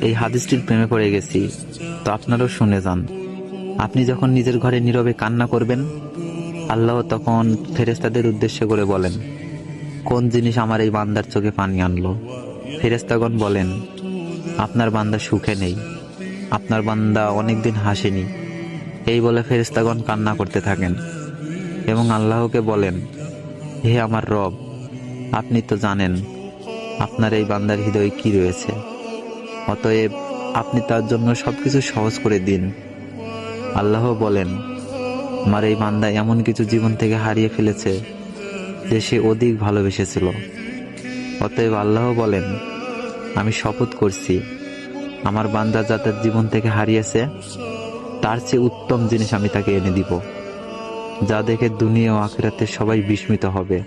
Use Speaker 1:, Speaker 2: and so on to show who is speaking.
Speaker 1: এই হাদিসটির প্রেমে পড়ে গেছি, তো আপনারাও শুনে যান। আপনি যখন নিজের ঘরে নীরবে কান্না করবেন, আল্লাহ তখন ফেরেশতাদের উদ্দেশ্য করে বলেন, কোন জিনিস আমার এই বান্দার চোখে পানি আনলো? ফেরেশতাগণ বলেন, আপনার বান্দা সুখে নেই, আপনার বান্দা অনেকদিন হাসেনি। এই বলে ফেরেশতাগণ কান্না করতে থাকেন এবং আল্লাহকে বলেন, হে আমার রব, আপনি তো জানেন আপনার এই বান্দার হৃদয়ে কি রয়েছে, অতএব আপনি তার জন্য সবকিছু সহজ করে দিন। আল্লাহ বলেন, আমার এই বান্দা এমন কিছু জীবন থেকে হারিয়ে ফেলেছে যে সে অধিক ভালোবেসেছিল। অতএব আল্লাহ বলেন, আমি শপথ করছি, আমার বান্দা যা তার জীবন থেকে হারিয়েছে তার চেয়ে উত্তম জিনিস আমি তাকে এনে দিব, যা দেখে দুনিয়া ও আখিরাতে সবাই বিস্মিত হবে।